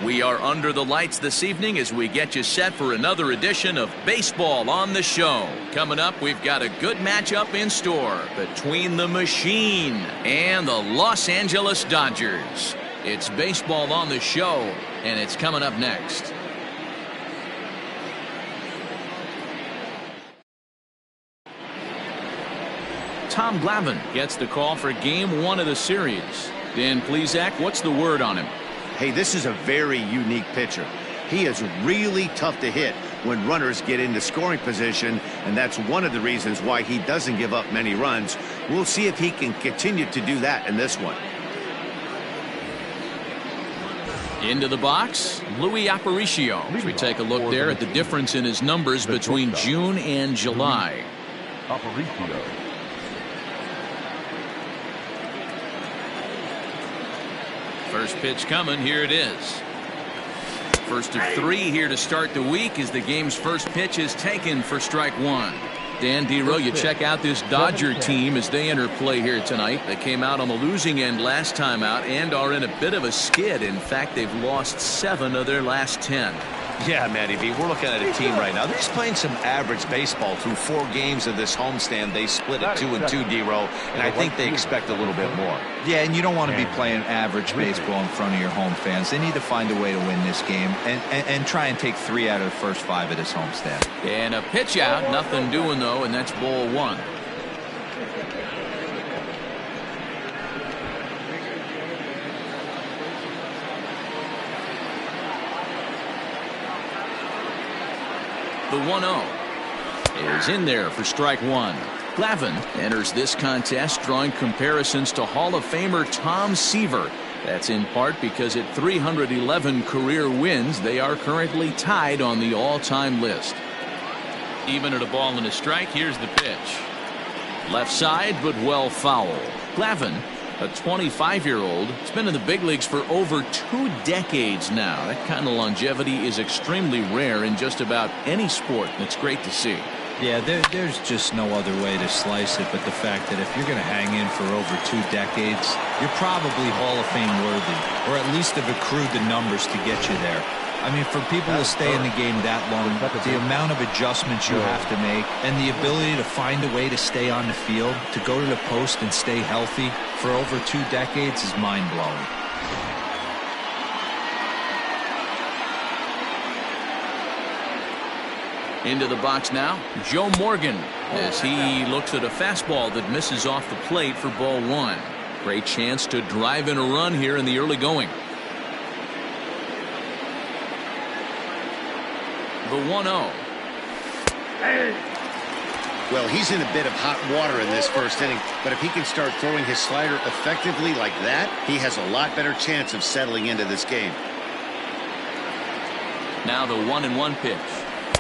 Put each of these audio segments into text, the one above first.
We are under the lights this evening as we get you set for another edition of Baseball on the Show. Coming up, we've got a good matchup in store between the Machine and the Los Angeles Dodgers. It's Baseball on the Show, and it's coming up next. Tom Glavine gets the call for Game 1 of the series. Dan Plesac, what's the word on him? Hey, this is a very unique pitcher. He is really tough to hit when runners get into scoring position, and that's one of the reasons why he doesn't give up many runs. We'll see if he can continue to do that in this one. Into the box, Luis Aparicio. As we take a look there at the difference in his numbers between June and July. Aparicio. First pitch coming. Here it is. First of 3 here to start the week as the game's first pitch is taken for strike 1. Dan Dero, you check out this Dodger team as they enter play here tonight. They came out on the losing end last time out and are in a bit of a skid. In fact, they've lost 7 of their last 10. Yeah, Matty V, we're looking at a team right now. They're just playing some average baseball through 4 games of this homestand. They split it 2-2, Dero, and I think they expect a little bit more. Yeah, and you don't want to be playing average baseball in front of your home fans. They need to find a way to win this game and try and take 3 out of the first 5 of this homestand. And a pitch out, nothing doing though, and that's ball 1. The 1-0 is in there for strike 1. Glavine enters this contest drawing comparisons to Hall of Famer Tom Seaver. That's in part because at 311 career wins, they are currently tied on the all-time list. Even at a ball and a strike, here's the pitch. Left side, but well foul. Glavine, a 25-year-old, has been in the big leagues for over 2 decades now. That kind of longevity is extremely rare in just about any sport, and it's great to see. Yeah, there's just no other way to slice it but the fact that if you're going to hang in for over 2 decades, you're probably Hall of Fame worthy, or at least have accrued the numbers to get you there. I mean, for people to stay in the game that long, the amount of adjustments you have to make and the ability to find a way to stay on the field, to go to the post and stay healthy for over 2 decades is mind-blowing. Into the box now, Joe Morgan, as he looks at a fastball that misses off the plate for ball 1. Great chance to drive in a run here in the early going. The 1-0. Well, he's in a bit of hot water in this first inning, but if he can start throwing his slider effectively like that, he has a lot better chance of settling into this game. Now the 1-1 pitch.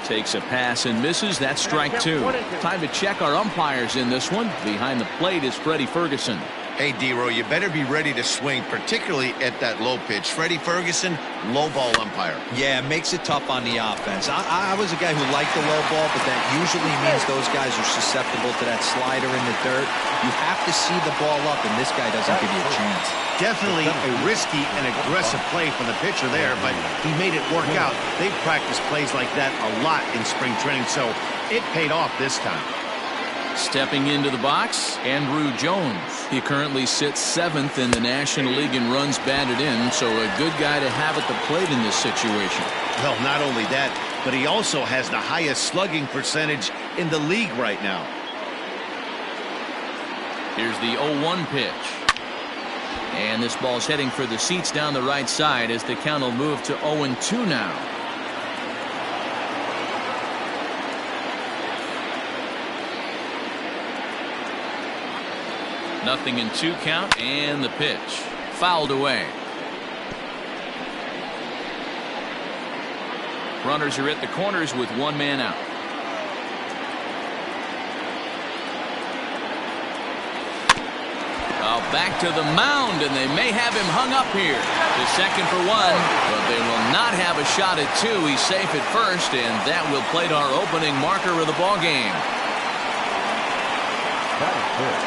Takes a pass and misses. That's strike 2. Time to check our umpires in this one. Behind the plate is Freddie Ferguson. Hey, Dero, you better be ready to swing, particularly at that low pitch. Freddie Ferguson, low ball umpire. Yeah, it makes it tough on the offense. I was a guy who liked the low ball, but that usually means those guys are susceptible to that slider in the dirt. You have to see the ball up, and this guy doesn't give you a chance. Definitely a risky and aggressive play from the pitcher there, but he made it work out. They've practiced plays like that a lot in spring training, so it paid off this time. Stepping into the box, Andrew Jones. He currently sits 7th in the National League in runs batted in, so a good guy to have at the plate in this situation. Well, not only that, but he also has the highest slugging percentage in the league right now. Here's the 0-1 pitch. And this ball's heading for the seats down the right side as the count will move to 0-2 now. Nothing in 2 count, and the pitch fouled away. Runners are at the corners with 1 man out. Back to the mound, and they may have him hung up here. The second for 1, but they will not have a shot at 2. He's safe at first, and that will plate our opening marker of the ball game.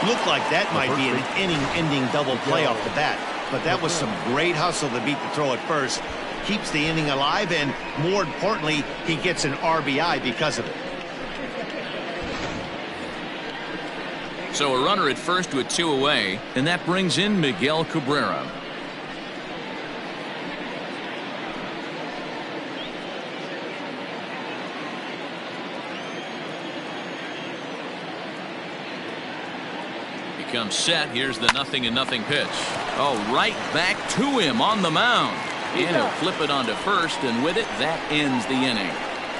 Looked like that might be an inning-ending double play off the bat, but that was some great hustle to beat the throw at first. keeps the inning alive, and more importantly, he gets an RBI because of it. So a runner at first with 2 away, and that brings in Miguel Cabrera. Comes set. Here's the 0-0 pitch. Oh, right back to him on the mound. And he'll flip it onto first, and with it, that ends the inning.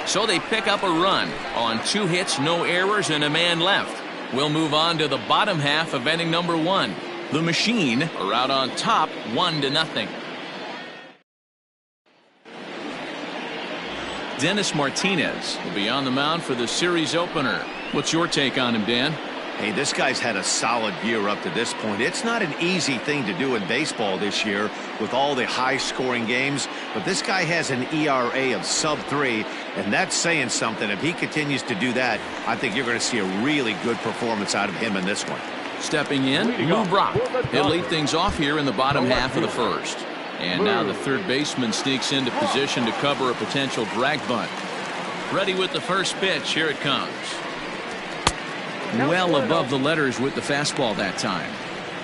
So they pick up a run on 2 hits, no errors, and a man left. We'll move on to the bottom half of inning number 1. The Machine are out on top, 1-0. Dennis Martinez will be on the mound for the series opener. What's your take on him, Dan? Hey, this guy's had a solid year up to this point. It's not an easy thing to do in baseball this year with all the high-scoring games, but this guy has an ERA of sub-3, and that's saying something. If he continues to do that, I think you're going to see a really good performance out of him in this one. Stepping in, Lou Brock. He'll lead things off here in the bottom half of the first. And now the third baseman sneaks into position to cover a potential drag bunt. Ready with the first pitch. Here it comes. Well above the letters with the fastball that time.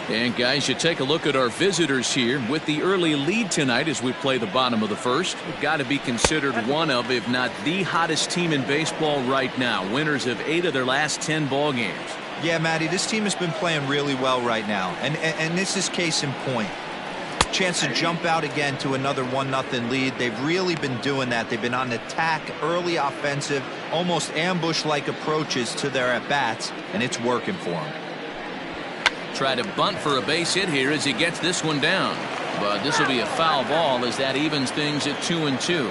And guys, you take a look at our visitors here with the early lead tonight as we play the bottom of the first. We've got to be considered one of, if not the hottest team in baseball right now. Winners of 8 of their last 10 ball games. Yeah, Matty, this team has been playing really well right now, and this is case in point. Chance to jump out again to another 1-0 lead. They've really been doing that. They've been on attack, early offensive, almost ambush-like approaches to their at-bats, and it's working for them. Try to bunt for a base hit here as he gets this one down. But this will be a foul ball as that evens things at 2-2.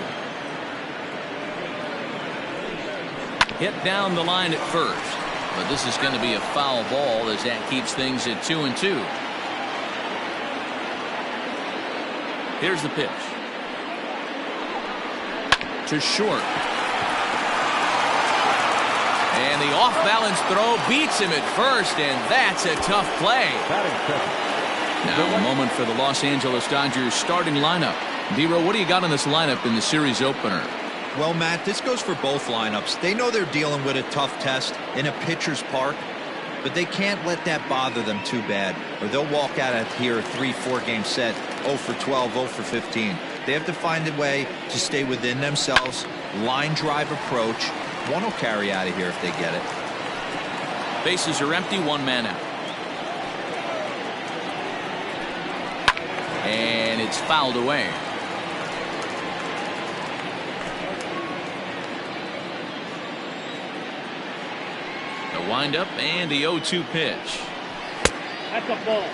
Hit down the line at first. But this is going to be a foul ball as that keeps things at 2-2. Here's the pitch. To short. And the off-balance throw beats him at first, and that's a tough play. Now a moment for the Los Angeles Dodgers starting lineup. D-Row, what do you got on this lineup in the series opener? Well, Matt, this goes for both lineups. They know they're dealing with a tough test in a pitcher's park, but they can't let that bother them too bad, or they'll walk out of here a 3-4 game set, 0 for 12, 0 for 15. They have to find a way to stay within themselves, line drive approach. One will carry out of here if they get it. Bases are empty, 1 man out. And it's fouled away. The windup and the 0-2 pitch. That's a ball.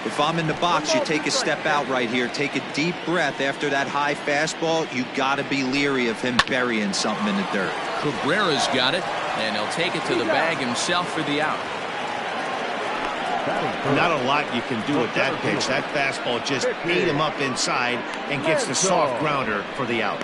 If I'm in the box, you take a step out right here. Take a deep breath after that high fastball. You got to be leery of him burying something in the dirt. Cabrera's got it, and he'll take it to the bag himself for the out. Not a lot you can do with that pitch. That fastball just ate him up inside and gets the soft grounder for the out.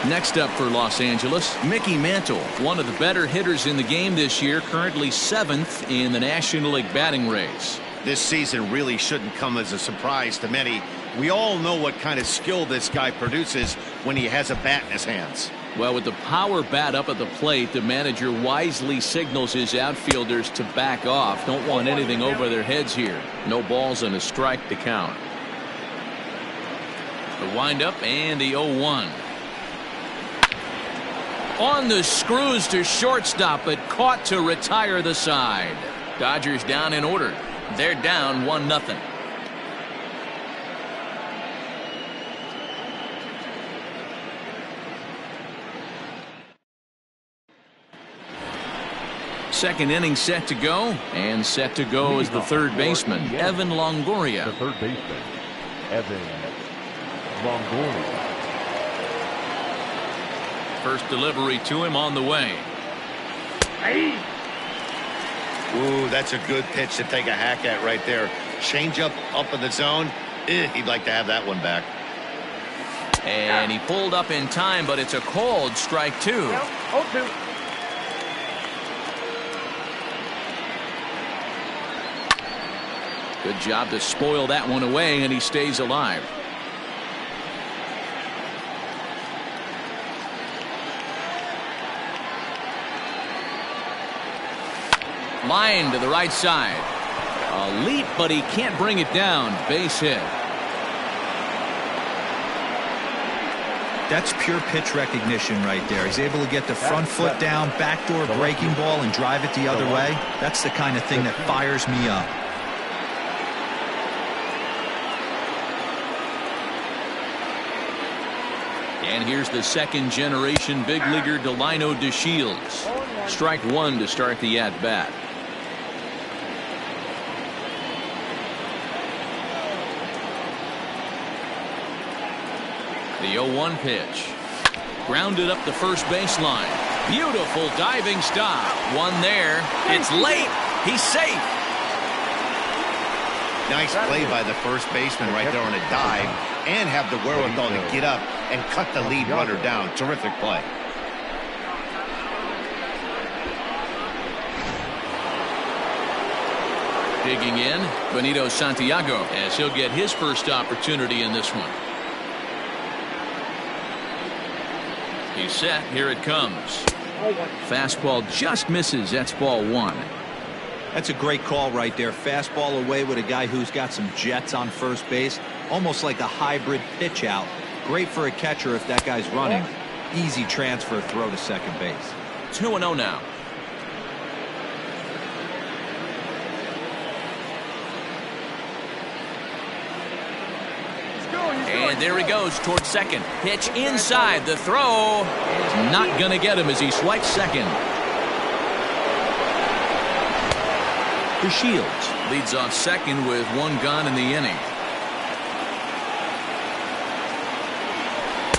Next up for Los Angeles, Mickey Mantle, one of the better hitters in the game this year, currently 7th in the National League batting race. This season really shouldn't come as a surprise to many. We all know what kind of skill this guy produces when he has a bat in his hands. Well, with the power bat up at the plate, the manager wisely signals his outfielders to back off. Don't want anything over their heads here. No balls and a strike to count. The windup and the 0-1. On the screws to shortstop, but caught to retire the side. Dodgers down in order. They're down 1-0. Second inning set to go, and set to go is the third baseman, Evan Longoria. The third baseman, Evan Longoria. First delivery to him on the way. Ooh, that's a good pitch to take a hack at right there. Change up in the zone. He'd like to have that one back. And he pulled up in time, but it's a called strike 2. 0-2. Good job to spoil that one away, and he stays alive. Line to the right side. A leap, but he can't bring it down. Base hit. That's pure pitch recognition right there. He's able to get the front foot down, backdoor breaking ball, and drive it the other way. That's the kind of thing that fires me up. And here's the second-generation big leaguer Delino DeShields. Strike one to start the at-bat. The 0-1 pitch. Grounded up the first baseline. Beautiful diving stop. One there. It's late. He's safe. Nice play by the first baseman right there on a dive, and have the wherewithal to get up and cut the lead runner down. Terrific play. Digging in, Benito Santiago, as he'll get his first opportunity in this one. He's set. Here it comes. Fastball just misses. That's ball one. That's a great call right there. Fastball away with a guy who's got some jets on first base. Almost like a hybrid pitch out. Great for a catcher if that guy's running. Easy transfer throw to second base. 2-0 now. And there he goes towards second. Pitch inside. The throw is not going to get him as he swipes second. DeShields leads off second with one gone in the inning.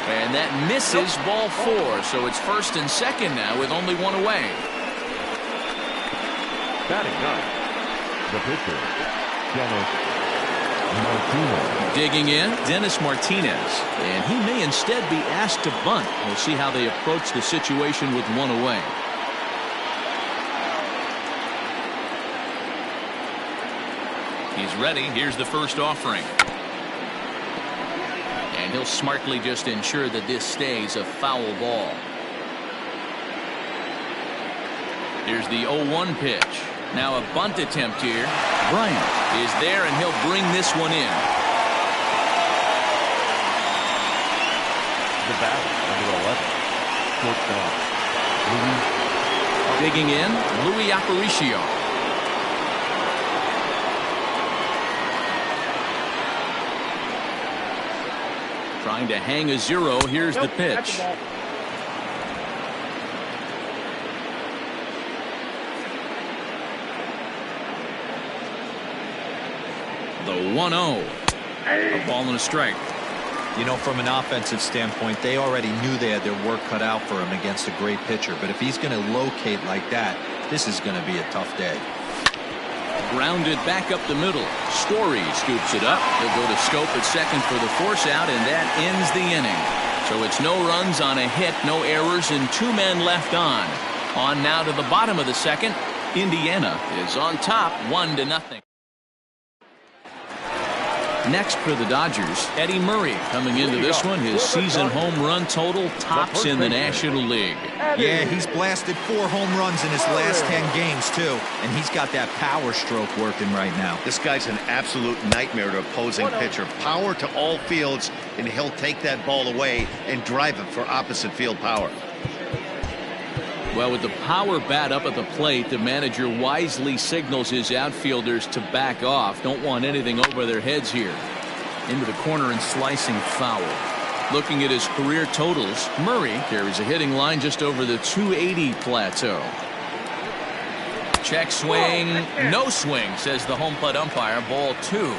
And that misses ball four. So it's first and second now with only one away. Batting ninth, the pitcher, Martinez. Digging in, Dennis Martinez. And he may instead be asked to bunt. We'll see how they approach the situation with one away. He's ready. Here's the first offering. And he'll smartly just ensure that this stays a foul ball. Here's the 0-1 pitch. Now a bunt attempt here. Bryant is there, and he'll bring this one in. The batter, number 11, shortstop, Digging in, Louis Aparicio. Trying to hang a zero. Here's the pitch. The 1-0. A ball and a strike. You know, from an offensive standpoint, they already knew they had their work cut out for him against a great pitcher. But if he's going to locate like that, this is going to be a tough day. Grounded back up the middle. Story scoops it up. He'll go to Scope at second for the force out, and that ends the inning. So it's no runs on a hit, no errors, and two men left on. On now to the bottom of the second. Indiana is on top, 1-0. Next for the Dodgers, Eddie Murray coming into this one. His season home run total tops in the National League. Yeah, he's blasted 4 home runs in his last 10 games, too. And he's got that power stroke working right now. This guy's an absolute nightmare to opposing pitcher. Power to all fields, and he'll take that ball away and drive it for opposite field power. Well, with the power bat up at the plate, the manager wisely signals his outfielders to back off. Don't want anything over their heads here. Into the corner and slicing foul. Looking at his career totals, Murray carries a hitting line just over the 280 plateau. Check swing, no swing, says the home plate umpire. Ball 2.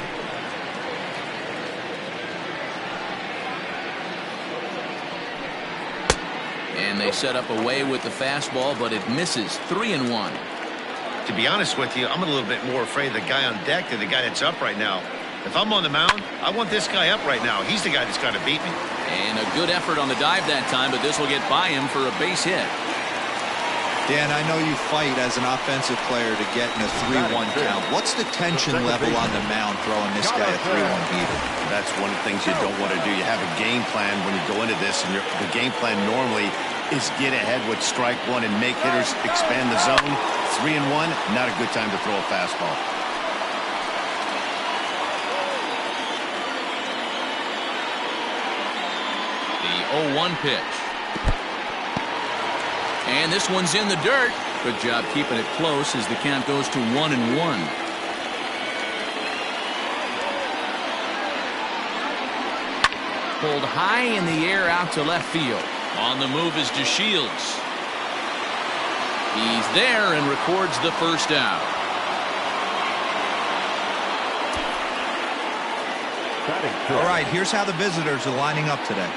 And they set up away with the fastball, but it misses. 3-1. To be honest with you, I'm a little bit more afraid of the guy on deck than the guy that's up right now. If I'm on the mound, I want this guy up right now. He's the guy that's got to beat me. And a good effort on the dive that time, but this will get by him for a base hit. Dan, I know you fight as an offensive player to get in a 3-1 count. What's the tension level on the mound throwing this guy a 3-1 beater? That's one of the things you don't want to do. You have a game plan when you go into this, and the game plan normally is get ahead with strike one and make hitters expand the zone. 3-1, not a good time to throw a fastball. The 0-1 pitch. And this one's in the dirt. Good job keeping it close as the count goes to 1-1. Pulled high in the air out to left field. On the move is DeShields. He's there and records the first out. All right, here's how the visitors are lining up today.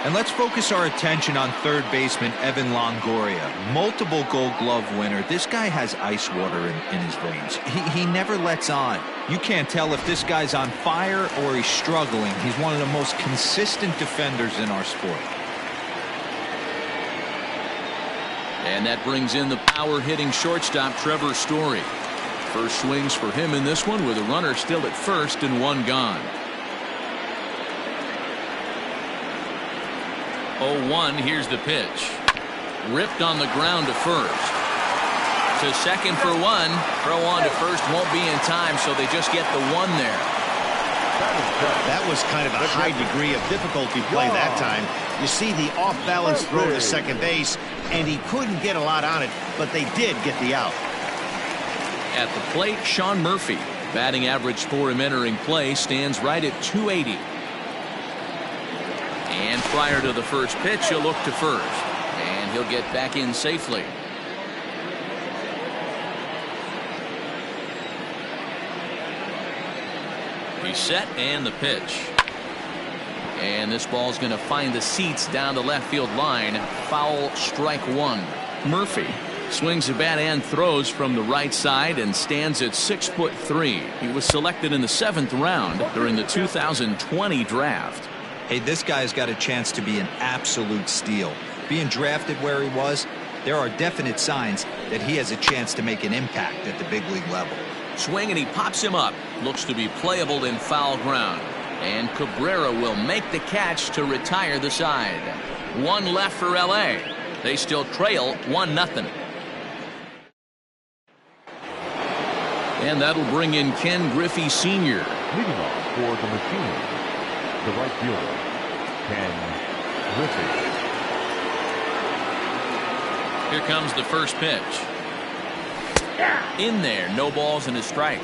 And let's focus our attention on third baseman Evan Longoria. Multiple Gold Glove winner. This guy has ice water in his veins. He never lets on. You can't tell if this guy's on fire or he's struggling. He's one of the most consistent defenders in our sport. And that brings in the power-hitting shortstop Trevor Story. First swings for him in this one with a runner still at first and one gone. 0-1, here's the pitch. Ripped on the ground to first. To second for one. Throw on to first won't be in time, so they just get the one there. That was kind of a high degree of difficulty play that time. You see the off-balance throw to second base, and he couldn't get a lot on it, but they did get the out. At the plate, Sean Murphy. Batting average for him entering play stands right at .280. And prior to the first pitch, he'll look to first. And he'll get back in safely. He's set and the pitch. And this ball's going to find the seats down the left field line. Foul, strike one. Murphy swings the bat and throws from the right side and stands at 6'3". He was selected in the 7th round during the 2020 draft. Hey, this guy's got a chance to be an absolute steal. Being drafted where he was, there are definite signs that he has a chance to make an impact at the big league level. Swing and he pops him up. Looks to be playable in foul ground. And Cabrera will make the catch to retire the side. One left for LA. They still trail 1-0. And that'll bring in Ken Griffey Sr. Leading off for the machine, the right fielder, Ken Griffey. Here comes the first pitch. In there, no balls and a strike.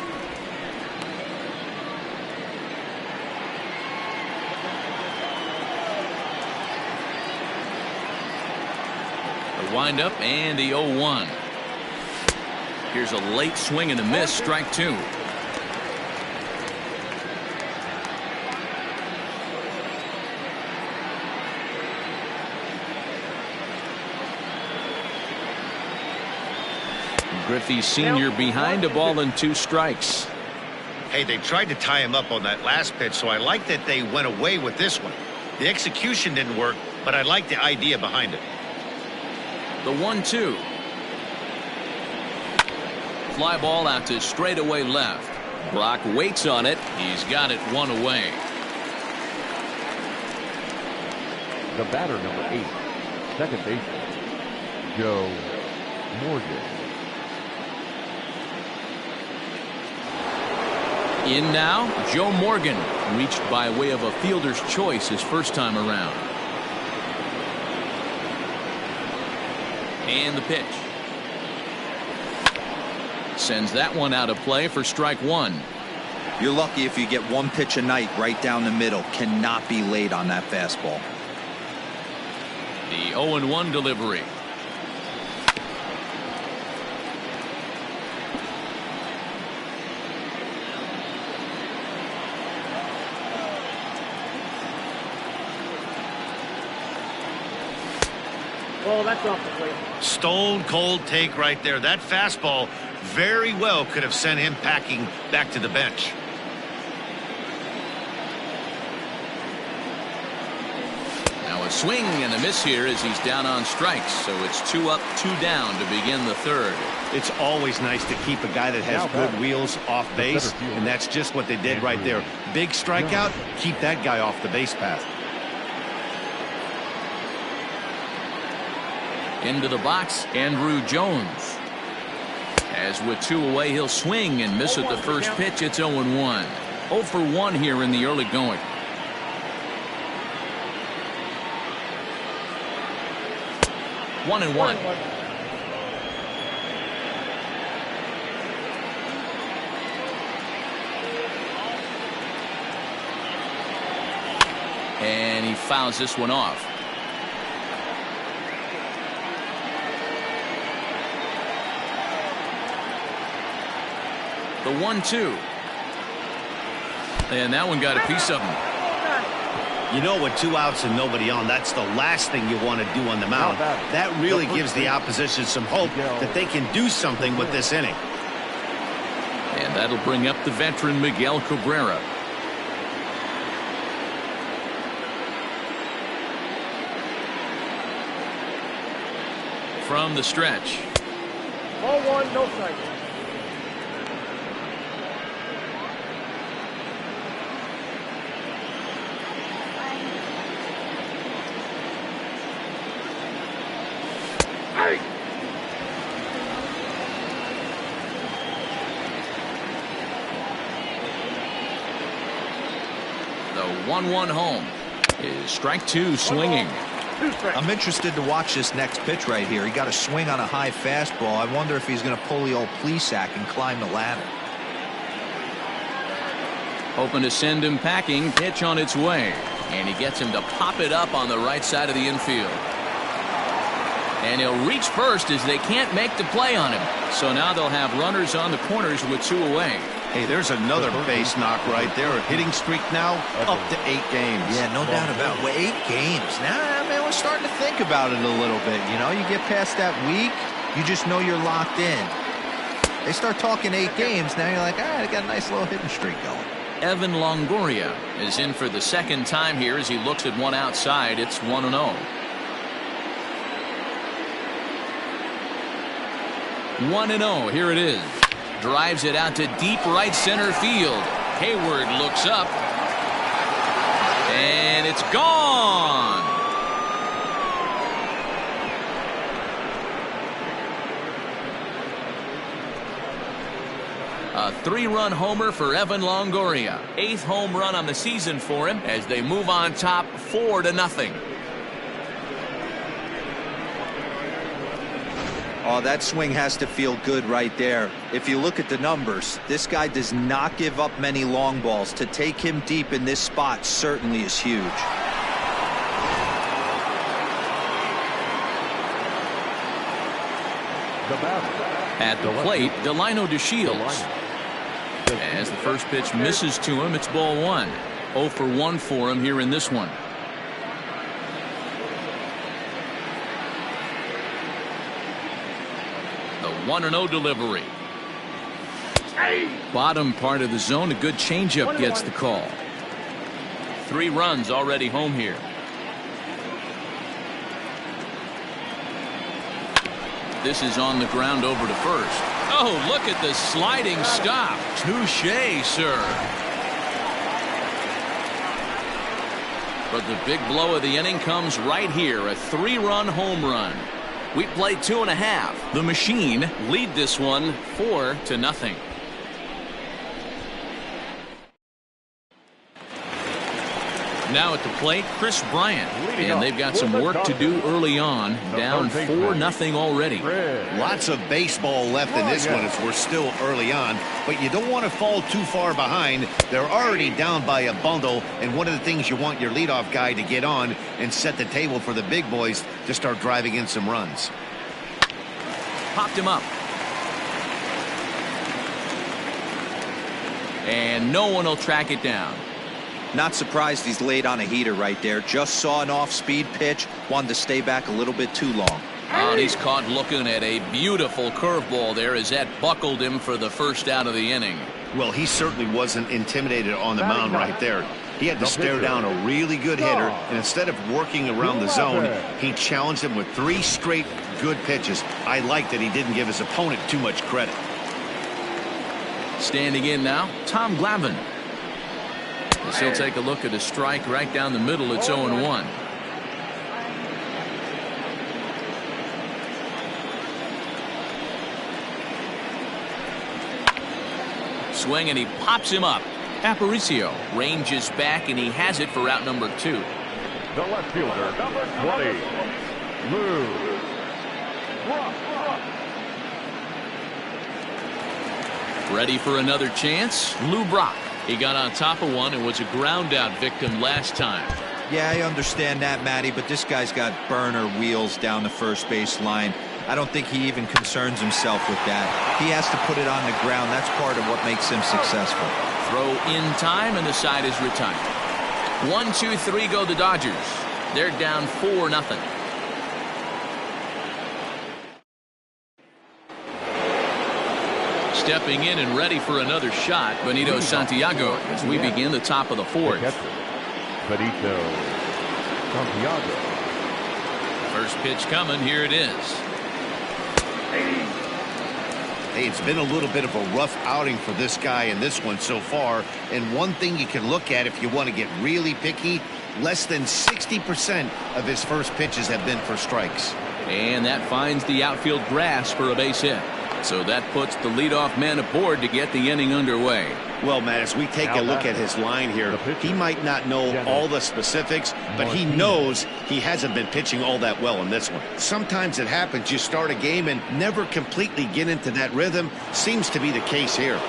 The windup and the 0-1. Here's a late swing and a miss, strike two. Griffey Sr. behind a ball and 2 strikes. Hey, they tried to tie him up on that last pitch, so I like that they went away with this one. The execution didn't work, but I like the idea behind it. The 1-2. Fly ball out to straightaway left. Brock waits on it. He's got it one away. The batter, number 8, second baseman, Joe Morgan. In now, Joe Morgan, reached by way of a fielder's choice his first time around. And the pitch. Sends that one out of play for strike one. You're lucky if you get one pitch a night right down the middle. Cannot be late on that fastball. The 0-1 delivery. Oh, that's off the plate. Stone cold take right there. That fastball very well could have sent him packing back to the bench. Now a swing and a miss here as he's down on strikes. So it's 2 up, 2 down to begin the third. It's always nice to keep a guy that has good wheels off base, and that's just what they did right there. Big strikeout, keep that guy off the base path. Into the box, Andrew Jones. As with 2 away, he'll swing and miss at the first pitch. It's 0-1. 0 for 1 here in the early going. One and one. And he fouls this one off. The 1-2. And that one got a piece of him. You know, with 2 outs and nobody on, that's the last thing you want to do on the mound. That really gives the opposition some hope that they can do something with this inning. And that'll bring up the veteran Miguel Cabrera. From the stretch. 0-1, no strikes. The 1-1 home is strike 2 swinging. I'm interested to watch this next pitch right here. He got a swing on a high fastball. I wonder if he's going to pull the old Plesac and climb the ladder. Hoping to send him packing. Pitch on its way. And he gets him to pop it up on the right side of the infield. And he'll reach first as they can't make the play on him. So now they'll have runners on the corners with 2 away. Hey, there's another base knock right there. A hitting streak now up to 8 games. Yeah, no doubt about it. Well, 8 games. Now, man, we're starting to think about it a little bit. You know, you get past that week, you just know you're locked in. They start talking 8 games, now you're like, all right, I got a nice little hitting streak going. Evan Longoria is in for the second time here as he looks at one outside. It's 1-0. One and 0. Here it is. Drives it out to deep right center field. Hayward looks up. And it's gone. A 3-run homer for Evan Longoria. 8th home run on the season for him as they move on top 4-0. Oh, that swing has to feel good right there. If you look at the numbers, this guy does not give up many long balls. To take him deep in this spot certainly is huge. At the plate, Delino DeShields. As the first pitch misses to him, it's ball 1. 0 for 1 for him here in this one. The 1-0 delivery. Bottom part of the zone, a good changeup gets the call. 3 runs already home here. This is on the ground over to first. Oh, look at the sliding stop. Touché, sir. But the big blow of the inning comes right here. A 3-run home run. We played 2.5. The Machine lead this one 4-0. Now at the plate, Chris Bryant. And they've got some work to do early on. Down 4-0 already. Lots of baseball left in this one as we're still early on. But you don't want to fall too far behind. They're already down by a bundle. And one of the things you want your leadoff guy to get on and set the table for the big boys to start driving in some runs. Popped him up. And no one will track it down. Not surprised he's laid on a heater right there. Just saw an off-speed pitch. Wanted to stay back a little bit too long. And he's caught looking at a beautiful curveball there as that buckled him for the first out of the inning. Well, he certainly wasn't intimidated on the mound right there. He had to stare down a really good hitter, and instead of working around the zone, he challenged him with 3 straight good pitches. I like that he didn't give his opponent too much credit. Standing in now, Tom Glavine. As he'll take a look at a strike right down the middle. It's 0-1. Swing, and he pops him up. Aparicio ranges back, and he has it for out number 2. The left fielder, number 20, Lou. Ready for another chance? Lou Brock. He got on top of one and was a ground out victim last time. Yeah, I understand that, Matty, but this guy's got burner wheels down the first base line. I don't think he even concerns himself with that. He has to put it on the ground. That's part of what makes him successful. Throw in time, and the side is retired. 1, 2, 3 go the Dodgers. They're down 4-0. Stepping in and ready for another shot, Benito Santiago, as we begin the top of the 4th. Benito Santiago. First pitch coming. Here it is. Hey, it's been a little bit of a rough outing for this guy in this one so far. And one thing you can look at if you want to get really picky, less than 60% of his first pitches have been for strikes. And that finds the outfield grass for a base hit. So that puts the leadoff man aboard to get the inning underway. Well, Matt, as we take a look at his line here, he might not know all the specifics, but he knows he hasn't been pitching all that well in this one. Sometimes it happens. You start a game and never completely get into that rhythm. Seems to be the case here.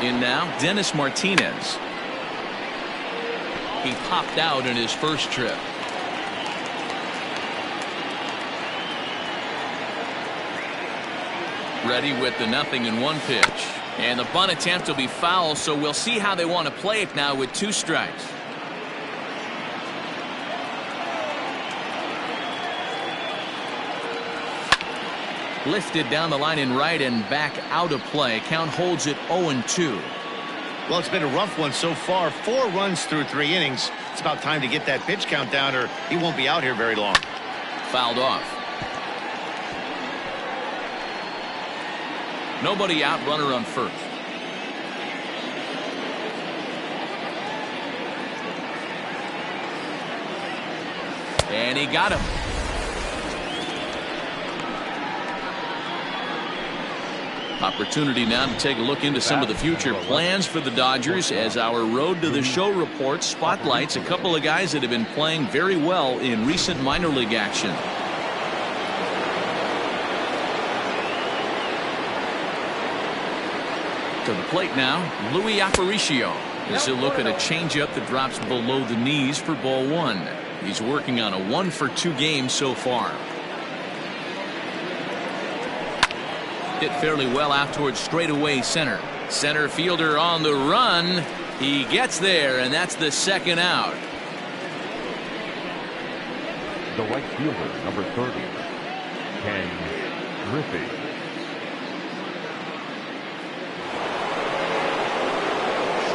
In now, Dennis Martinez. He popped out in his first trip. Ready with the 0-1 pitch. And the bunt attempt will be foul, so we'll see how they want to play it now with 2 strikes. Lifted down the line in right and back out of play. Count holds it 0-2. Well, it's been a rough one so far. 4 runs through 3 innings. It's about time to get that pitch count down, or he won't be out here very long. Fouled off. Nobody out, runner on first. And he got him. Opportunity now to take a look into some of the future plans for the Dodgers as our Road to the Show report spotlights a couple of guys that have been playing very well in recent minor league action. To the plate now, Luis Aparicio, as he'll look at a changeup that drops below the knees for ball 1. He's working on a 1-for-2 game so far. Hit fairly well out towards straightaway center. Center fielder on the run. He gets there, and that's the 2nd out. The right fielder, number 30, Griffey.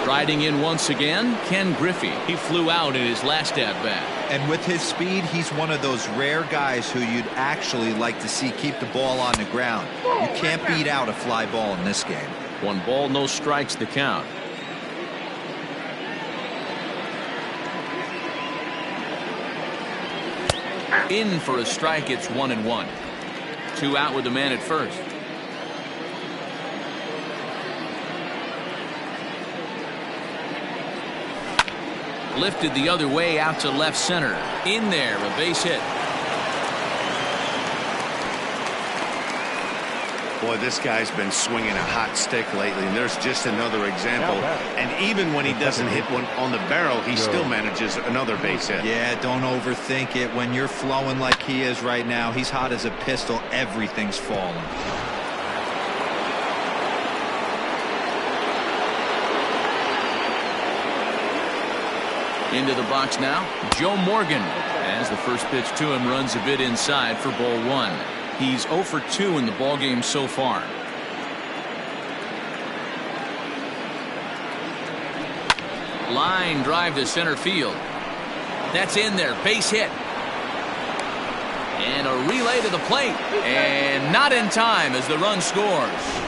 Riding in once again, Ken Griffey. He flew out in his last at-bat. And with his speed, he's one of those rare guys who you'd actually like to see keep the ball on the ground. You can't beat out a fly ball in this game. 1 ball, no strikes, the count. In for a strike, it's 1-1. 2 out with the man at first. Lifted the other way out to left center. In there, a base hit. Boy, this guy's been swinging a hot stick lately, and there's just another example. And even when he doesn't hit one on the barrel, he still manages another base hit. Yeah, don't overthink it. When you're flowing like he is right now, he's hot as a pistol. Everything's falling. Into the box now, Joe Morgan, as the first pitch to him runs a bit inside for ball 1. He's 0 for 2 in the ballgame so far. Line drive to center field. That's in there, base hit. And a relay to the plate, and not in time as the run scores.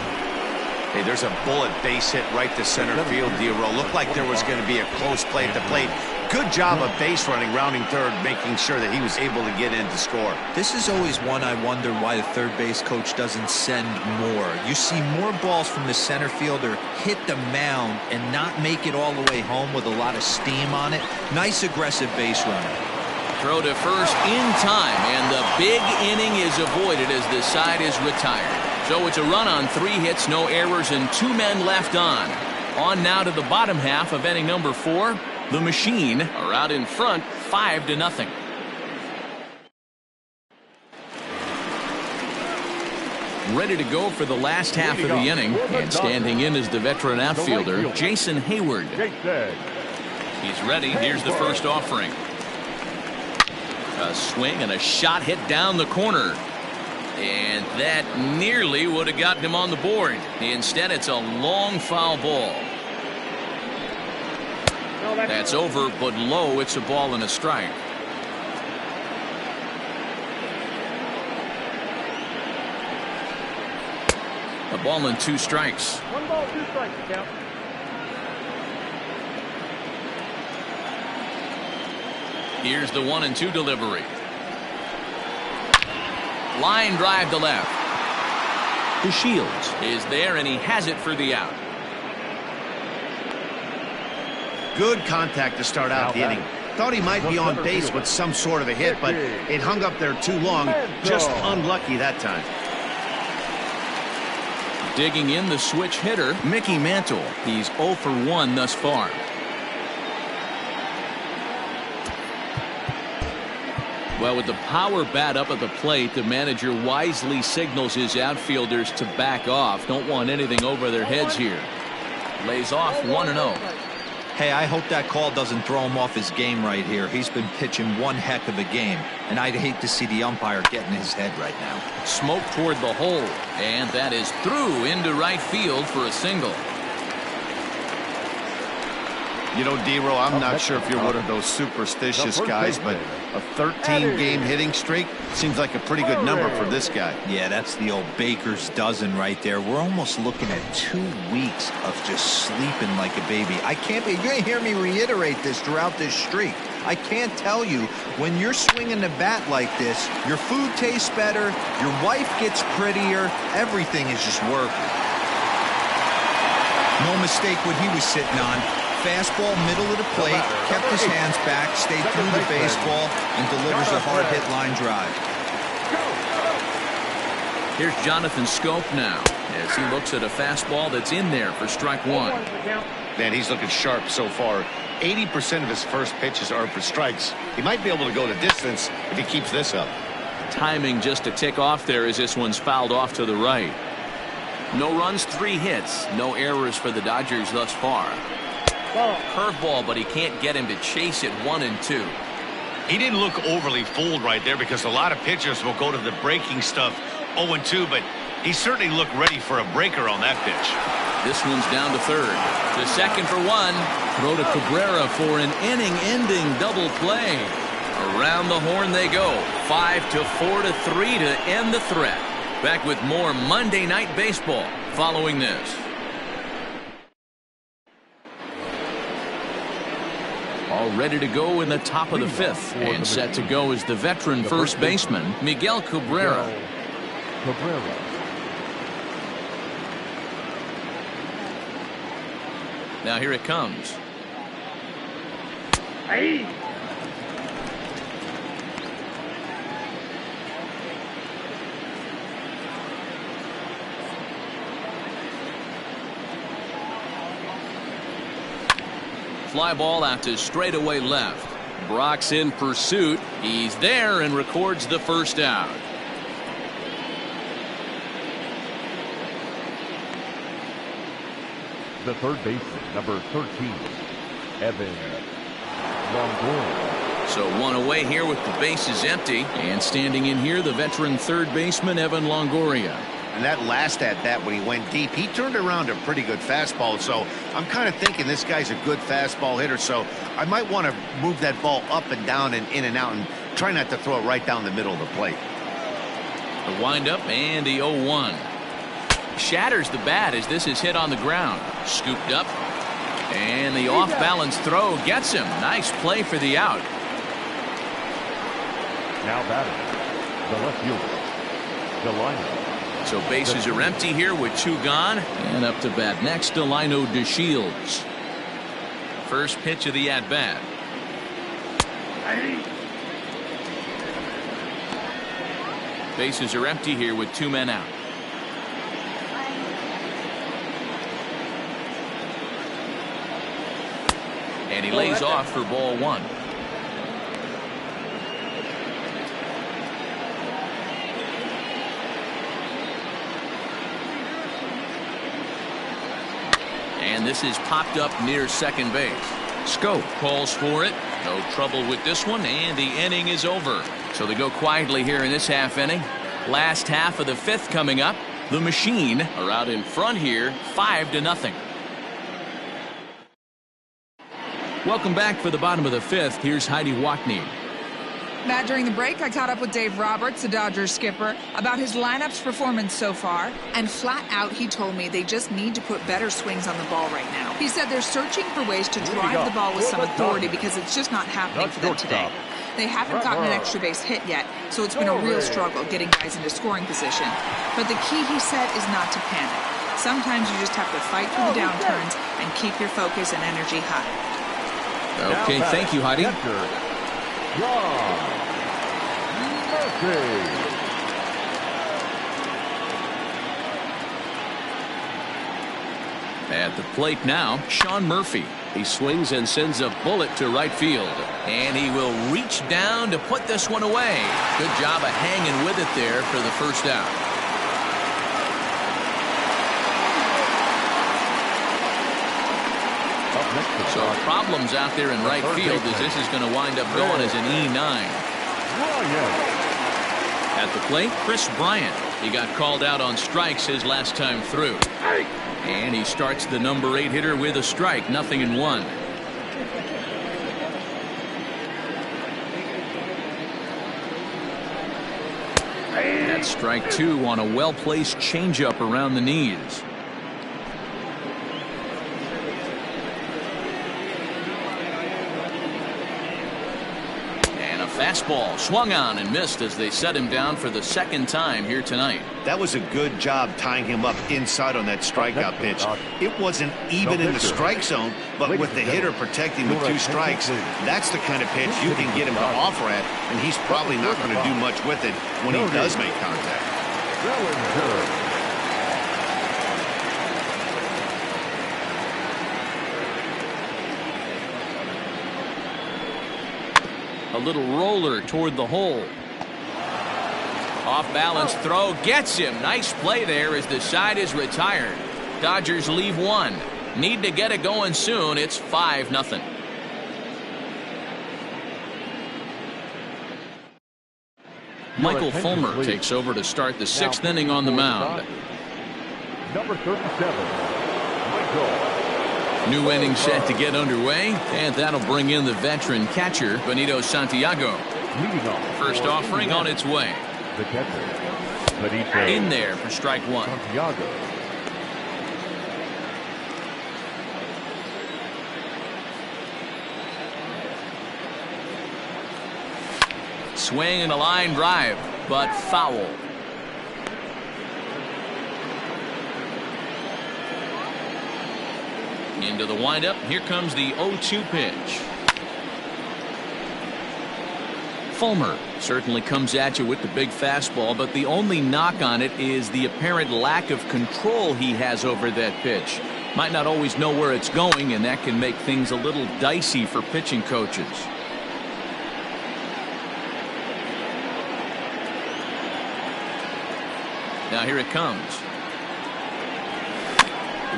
Hey, there's a bullet base hit right to center field, Dero. Looked like there was going to be a close play at the plate. Good job of base running, rounding third, making sure that he was able to get in to score. This is always one I wonder why the third base coach doesn't send more. You see more balls from the center fielder hit the mound and not make it all the way home with a lot of steam on it. Nice aggressive base running. Throw to first in time, and the big inning is avoided as the side is retired. So it's a run on 3 hits, no errors, and 2 men left on. On now to the bottom half of inning number 4. The Machine are out in front 5-0. Ready to go for the last half of the inning, and standing in is the veteran outfielder, Jason Hayward. He's ready. Here's the first offering. A swing and a shot hit down the corner. And that nearly would have gotten him on the board. Instead, it's a long foul ball. That's over, but low. It's a ball and a strike. A ball and 2 strikes. 1 ball, 2 strikes, count. Here's the 1-2 delivery. Line drive to left. The Shields is there, and he has it for the out. Good contact to start out the inning. Thought he might be on base with some sort of a hit, but it hung up there too long. Just unlucky that time. Digging in the switch hitter, Mickey Mantle. He's 0 for 1 thus far. Well, with the power bat up at the plate, the manager wisely signals his outfielders to back off. Don't want anything over their heads here. Lays off 1-0. Hey, I hope that call doesn't throw him off his game right here. He's been pitching one heck of a game, and I'd hate to see the umpire get in his head right now. Smoke toward the hole, and that is through into right field for a single. You know, D-Row, I'm not sure if you're one of those superstitious guys, but a 13-game hitting streak seems like a pretty good number for this guy. Yeah, that's the old baker's dozen right there. We're almost looking at 2 weeks of just sleeping like a baby. I can't be. You're going to hear me reiterate this throughout this streak. I can't tell you, when you're swinging the bat like this, your food tastes better, your wife gets prettier, everything is just working. No mistake what he was sitting on. Fastball, middle of the plate, kept his hands back, stayed through the baseball, and delivers a hard-hit line drive. Here's Jonathan Scope now, as he looks at a fastball that's in there for strike 1. Man, he's looking sharp so far. 80% of his first pitches are for strikes. He might be able to go the distance if he keeps this up. Timing just a tick off there as this one's fouled off to the right. No runs, 3 hits, no errors for the Dodgers thus far. Curveball, but he can't get him to chase it 1-2. He didn't look overly fooled right there, because a lot of pitchers will go to the breaking stuff 0-2, but he certainly looked ready for a breaker on that pitch. This one's down to third. To second for 1. Throw to Cabrera for an inning-ending double play. Around the horn they go. 5-4 to 3 to end the threat. Back with more Monday Night Baseball following this. All ready to go in the top of the 5th, and set to go is the veteran first baseman, Miguel Cabrera. Now here it comes. Hey. Fly ball out to straightaway left. Brock's in pursuit. He's there and records the first out. The third baseman, number 13, Evan Longoria. So 1 away here with the bases empty. And standing in here, the veteran third baseman, Evan Longoria. And that last at-bat when he went deep, he turned around a pretty good fastball. So I'm kind of thinking this guy's a good fastball hitter. So I might want to move that ball up and down and in and out and try not to throw it right down the middle of the plate. The windup and the 0-1. Shatters the bat as this is hit on the ground. Scooped up. And the off-balance throw gets him. Nice play for the out. Now batting, the left fielder, Glavine. So bases are empty here with 2 gone. And up to bat next, Delino DeShields. First pitch of the at-bat. Bases are empty here with 2 men out. And he lays off for ball 1. And this is popped up near second base. Scope calls for it. No trouble with this one, and the inning is over. So they go quietly here in this half inning. Last half of the 5th coming up. The Machine are out in front here, 5-0. Welcome back for the bottom of the 5th. Here's Heidi Wackney. Matt, during the break, I caught up with Dave Roberts, the Dodgers skipper, about his lineup's performance so far. And flat out, he told me they just need to put better swings on the ball right now. He said they're searching for ways to drive the ball with some authority because it's just not happening for them today. They haven't gotten an extra base hit yet, so it's been a real struggle getting guys into scoring position. But the key, he said, is not to panic. Sometimes you just have to fight through the downturns and keep your focus and energy high. Okay, thank you, Heidi. At the plate now, Sean Murphy. He swings and sends a bullet to right field. And he will reach down to put this one away. Good job of hanging with it there for the first out. So problems out there in right field as this is going to wind up going as an E9. At the plate, Chris Bryant. He got called out on strikes his last time through. And he starts the number 8 hitter with a strike, 0-1. That's strike 2 on a well-placed changeup around the knees. Fastball swung on and missed as they set him down for the 2nd time here tonight. That was a good job tying him up inside on that strikeout pitch. It wasn't even in the strike zone, but with the hitter protecting with 2 strikes, that's the kind of pitch you can get him to offer at, and he's probably not going to do much with it when he does make contact. A little roller toward the hole. Off balance throw gets him. Nice play there as the side is retired. Dodgers leave 1. Need to get it going soon. It's 5-0. Michael Fulmer takes over to start the 6th inning on the mound. Number 37, Michael. New inning set to get underway, and that'll bring in the veteran catcher, Benito Santiago. First offering on its way. The catcher, Benito. In there for strike 1. Santiago. Swing and a line drive, but foul. Into the windup. Here comes the 0-2 pitch. Fulmer certainly comes at you with the big fastball, but the only knock on it is the apparent lack of control he has over that pitch. Might not always know where it's going, and that can make things a little dicey for pitching coaches. Now here it comes.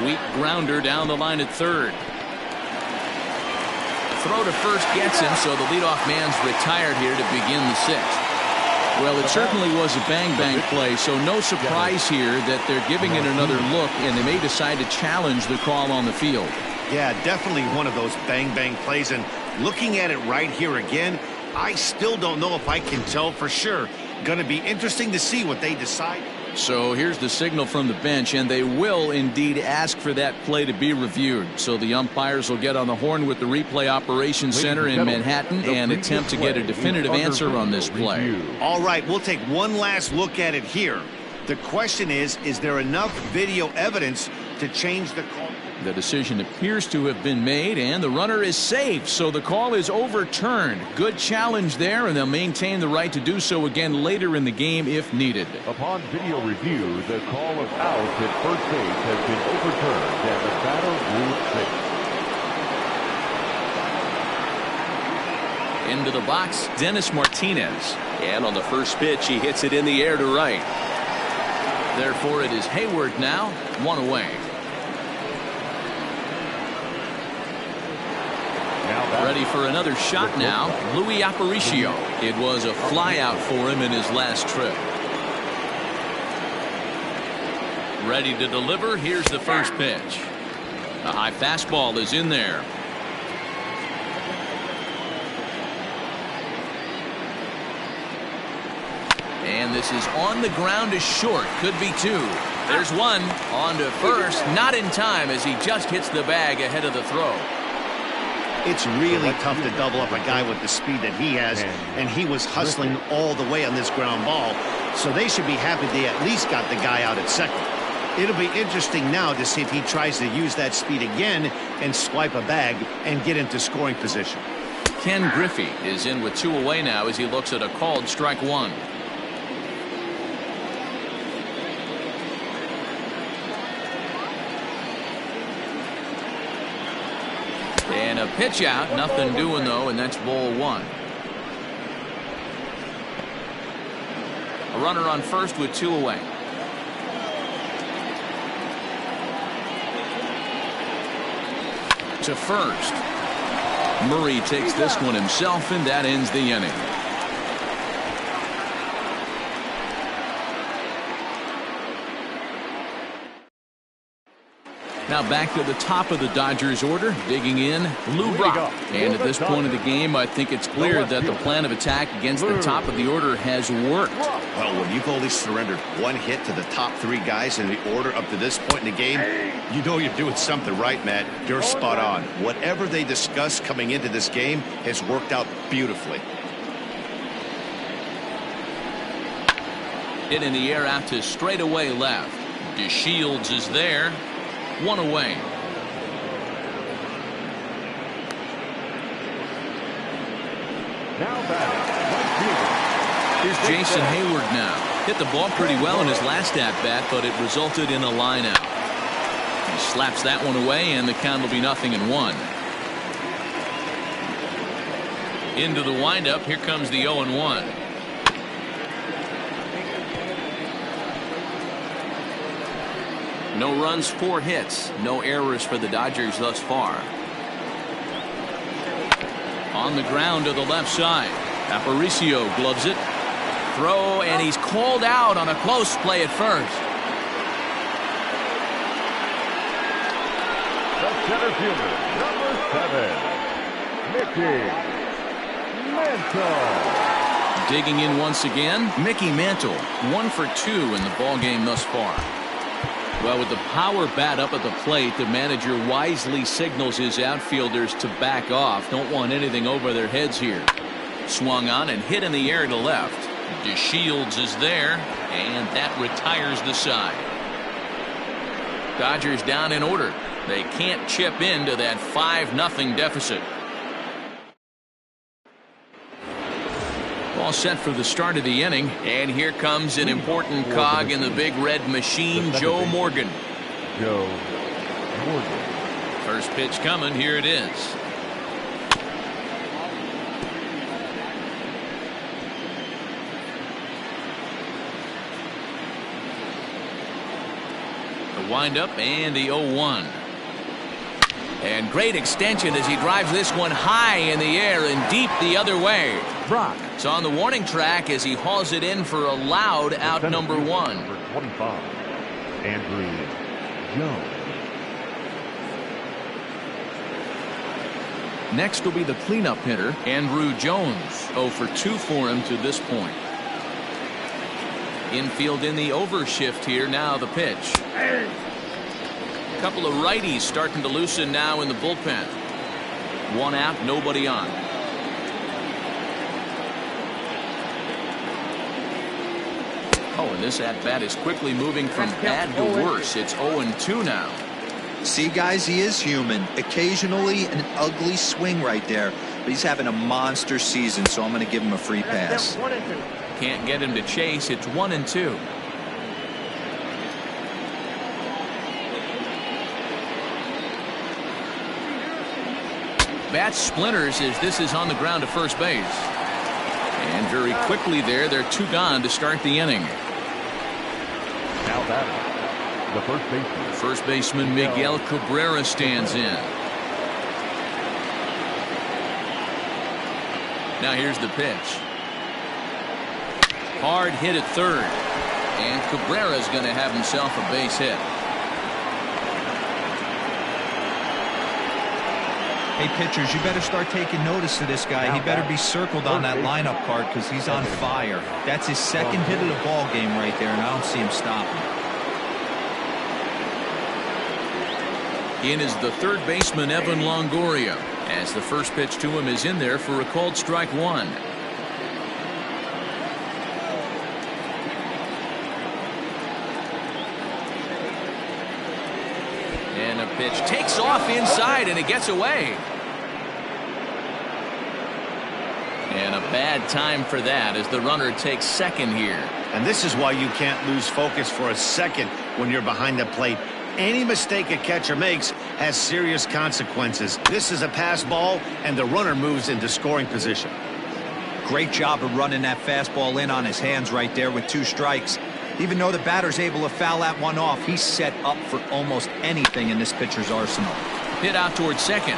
Weak grounder down the line at third. Throw to first gets him, so the leadoff man's retired here to begin the 6th. Well, it certainly was a bang-bang play, so no surprise here that they're giving it another look, and they may decide to challenge the call on the field. Yeah, definitely one of those bang-bang plays, and looking at it right here again, I still don't know if I can tell for sure. Going to be interesting to see what they decide. So here's the signal from the bench, and they will indeed ask for that play to be reviewed. So the umpires will get on the horn with the replay operations center in Manhattan and attempt to get a definitive answer on this play. All right, we'll take one last look at it here. The question is there enough video evidence to change the call? The decision appears to have been made, and the runner is safe, so the call is overturned. Good challenge there, and they'll maintain the right to do so again later in the game if needed. Upon video review, the call of out at first base has been overturned, and the batter moves safe. Into the box, Dennis Martinez. And on the first pitch, he hits it in the air to right. Therefore, it is Hayward now, 1 away. Ready for another shot now, Luis Aparicio. It was a flyout for him in his last trip. Ready to deliver. Here's the first pitch. A high fastball is in there. And this is on the ground to short. Could be 2. There's 1. On to first. Not in time as he just hits the bag ahead of the throw. It's really tough to double up a guy with the speed that he has, and he was hustling all the way on this ground ball, so they should be happy they at least got the guy out at second. It'll be interesting now to see if he tries to use that speed again and swipe a bag and get into scoring position. Ken Griffey is in with 2 away now as he looks at a called strike 1. And a pitch out, nothing doing though, and that's ball 1. A runner on first with 2 away. To first. Murray takes this one himself, and that ends the inning. Now back to the top of the Dodgers order, digging in, Lou Brock. And at this point of the game, I think it's clear that the plan of attack against the top of the order has worked. Well, when you've only surrendered 1 hit to the top 3 guys in the order up to this point in the game, you know you're doing something right, Matt. You're spot on. Whatever they discussed coming into this game has worked out beautifully. Hit in the air out to straightaway left. DeShields is there. 1 away. Now batting, here's Jason Hayward now. Hit the ball pretty well in his last at-bat, but it resulted in a line out. He slaps that one away, and the count will be 0-1. Into the windup. Here comes the 0-1. No runs, 4 hits. No errors for the Dodgers thus far. On the ground to the left side. Aparicio gloves it. Throw, and he's called out on a close play at first. the center fielder, number 7, Mickey Mantle. Digging in once again, Mickey Mantle, 1 for 2 in the ballgame thus far. Well, with the power bat up at the plate, the manager wisely signals his outfielders to back off. Don't want anything over their heads here. Swung on and hit in the air to left. DeShields is there, and that retires the side. Dodgers down in order. They can't chip into that 5-0 deficit. All set for the start of the inning, and here comes an important cog in the big red machine, Joe Morgan. Joe Morgan. First pitch coming. Here it is. The windup and the 0-1. And great extension as he drives this one high in the air and deep the other way. Brock is on the warning track as he hauls it in for a loud out number 1. Number 25, Andrew Jones. Next will be the cleanup hitter, Andrew Jones. 0 for 2 for him to this point. Infield in the overshift here. Now the pitch. A couple of righties starting to loosen now in the bullpen. One out, nobody on. Oh, and this at-bat is quickly moving from bad to worse. It's 0-2 now. See, guys, he is human. Occasionally an ugly swing right there, but he's having a monster season, so I'm going to give him a free pass. Can't get him to chase. It's 1-2. Bat splinters as this is on the ground to first base. And very quickly there, they're 2 gone to start the inning. Now batting, the first baseman. First baseman Miguel Cabrera stands in. Now here's the pitch. Hard hit at third. And Cabrera's going to have himself a base hit. Hey, pitchers, you better start taking notice of this guy. He better be circled on that lineup card because he's on fire. That's his second hit of the ball game right there, and I don't see him stopping. In is the third baseman, Evan Longoria, as the first pitch to him is in there for a called strike 1. And a pitch takes off inside, and it gets away. And a bad time for that as the runner takes second here. And this is why you can't lose focus for a second when you're behind the plate. Any mistake a catcher makes has serious consequences. This is a pass ball, and the runner moves into scoring position. Great job of running that fastball in on his hands right there with 2 strikes. Even though the batter's able to foul that one off, he's set up for almost anything in this pitcher's arsenal. Hit out towards second.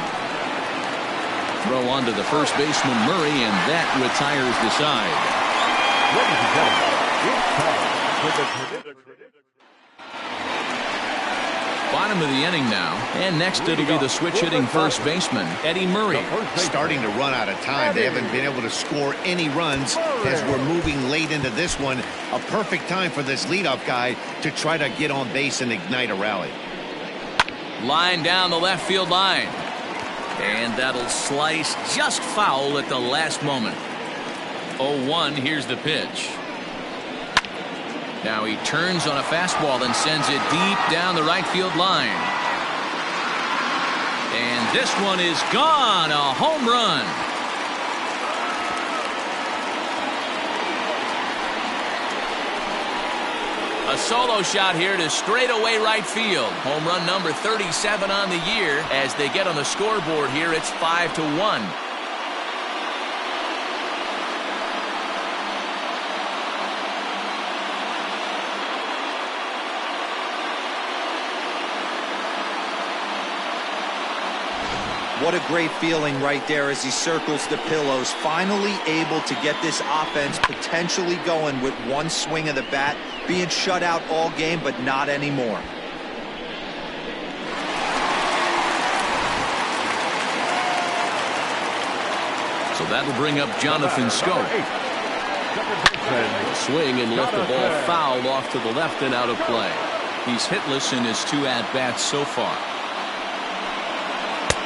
Throw onto the first baseman Murray, and that retires the side. Ladies and gentlemen, it's time for the Bottom of the inning now, and next it'll be the switch-hitting first baseman, Eddie Murray. Starting to run out of time. They haven't been able to score any runs as we're moving late into this one. A perfect time for this leadoff guy to try to get on base and ignite a rally. Line down the left field line. And that'll slice just foul at the last moment. 0-1, here's the pitch. Now he turns on a fastball and sends it deep down the right field line. And this one is gone. A home run. A solo shot here to straightaway right field. Home run number 37 on the year. As they get on the scoreboard here, it's 5-1. What a great feeling right there as he circles the pillows, finally able to get this offense potentially going with one swing of the bat, being shut out all game, but not anymore. So that'll bring up Jonathan Scope. Swing and lift the ball foul off to the left and out of play. He's hitless in his 2 at-bats so far.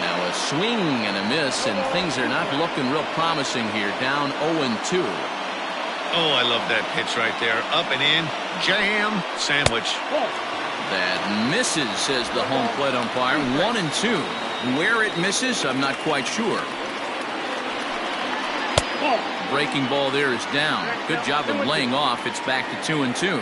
Now a swing and a miss, and things are not looking real promising here. Down 0-2. Oh, I love that pitch right there. Up and in, jam, sandwich. That misses, says the home plate umpire. 1-2. Where it misses, I'm not quite sure. Breaking ball there is down. Good job of laying off. It's back to 2-2.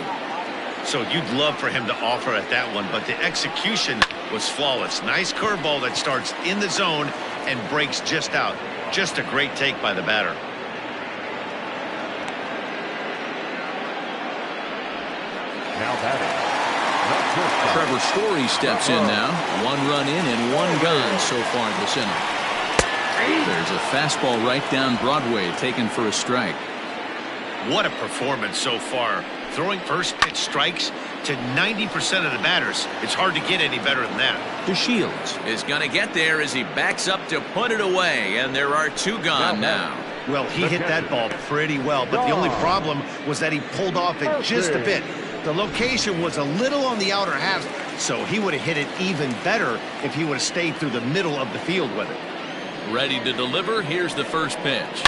So you'd love for him to offer at that one, but the execution was flawless. Nice curveball that starts in the zone and breaks just out. Just a great take by the batter. Now batting. Trevor Story steps in now. 1 run in and 1 gone so far this inning. There's a fastball right down Broadway, taken for a strike. What a performance so far. Throwing first pitch strikes to 90% of the batters. It's hard to get any better than that. DeShields is going to get there as he backs up to put it away, and there are 2 gone now. Well, he hit that ball pretty well, but the only problem was that he pulled off it just a bit. The location was a little on the outer half, so he would have hit it even better if he would have stayed through the middle of the field with it. Ready to deliver. Here's the first pitch.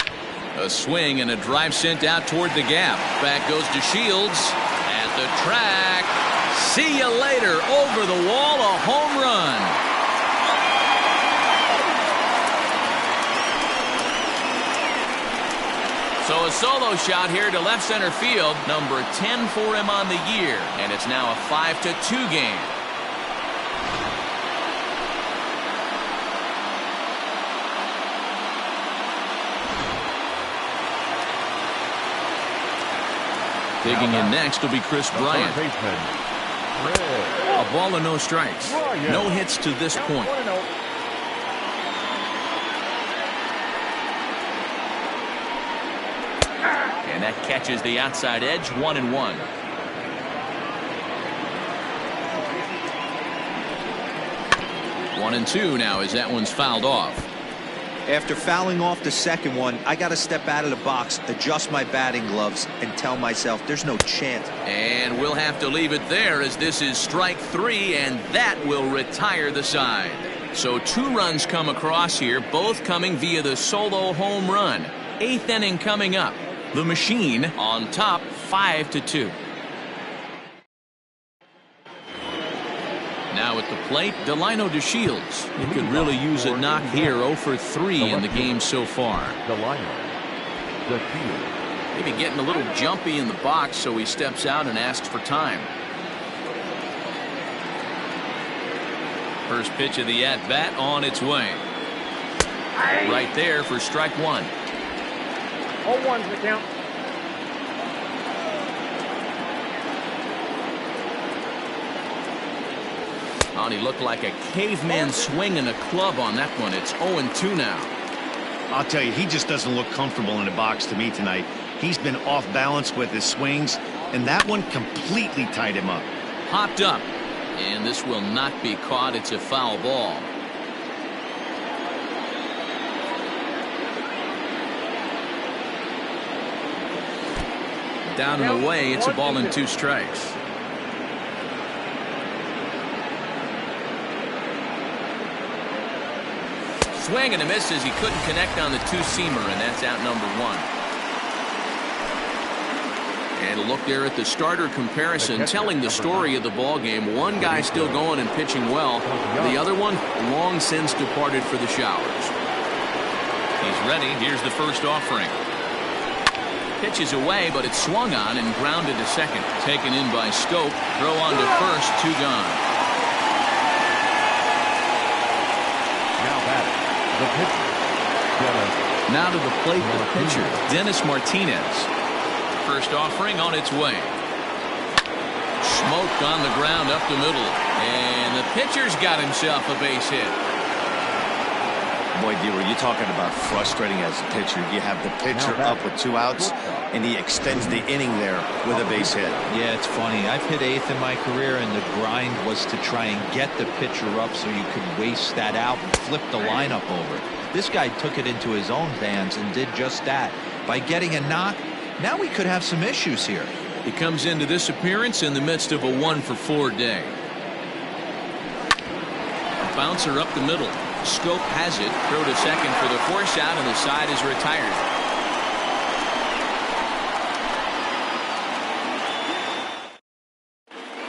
A swing and a drive sent out toward the gap. Back goes to Shields at the track. See you later. Over the wall, a home run. So a solo shot here to left center field, number 10 for him on the year, and it's now a 5-2 game. Digging in next will be Chris Bryant. A ball and no strikes. No hits to this point. And that catches the outside edge, 1-1. One and two now as that one's fouled off. After fouling off the second one, I got to step out of the box, adjust my batting gloves, and tell myself there's no chance. And we'll have to leave it there as this is strike three, and that will retire the side. So 2 runs come across here, both coming via the solo home run. 8th inning coming up. The Machine on top, 5-2. Now at the plate, Delino DeShields. He could really use a knock here. 0 for 3 in the game so far. Maybe getting a little jumpy in the box, so he steps out and asks for time. First pitch of the at-bat on its way. Right there for strike one. 0-1's the count. Oh, and he looked like a caveman swinging a club on that one. It's 0-2 now. I'll tell you, he just doesn't look comfortable in the box to me tonight. He's been off balance with his swings, and that one completely tied him up. Popped up, and this will not be caught. It's a foul ball. Down and away, it's a ball and 2 strikes. Swing and a miss as he couldn't connect on the 2-seamer, and that's out number 1. And a look there at the starter comparison, telling the story of the ball game. One guy still going and pitching well. The other one long since departed for the showers. He's ready. Here's the first offering. Pitches away, but it's swung on and grounded to second. Taken in by Scope. Throw on to first. 2 gone. Now to the plate, the pitcher, Dennis Martinez. First offering on its way. Smoked on the ground up the middle. And the pitcher's got himself a base hit. Boy, D-Roy, you're talking about frustrating as a pitcher. You have the pitcher up with 2 outs, and he extends the inning there with a base hit. Yeah, it's funny. I've hit 8th in my career, and the grind was to try and get the pitcher up so you could waste that out and flip the lineup over. This guy took it into his own hands and did just that. By getting a knock, now we could have some issues here. He comes into this appearance in the midst of a 1-for-4 day. A bouncer up the middle. Scope has it. Throw to second for the force out, and the side is retired.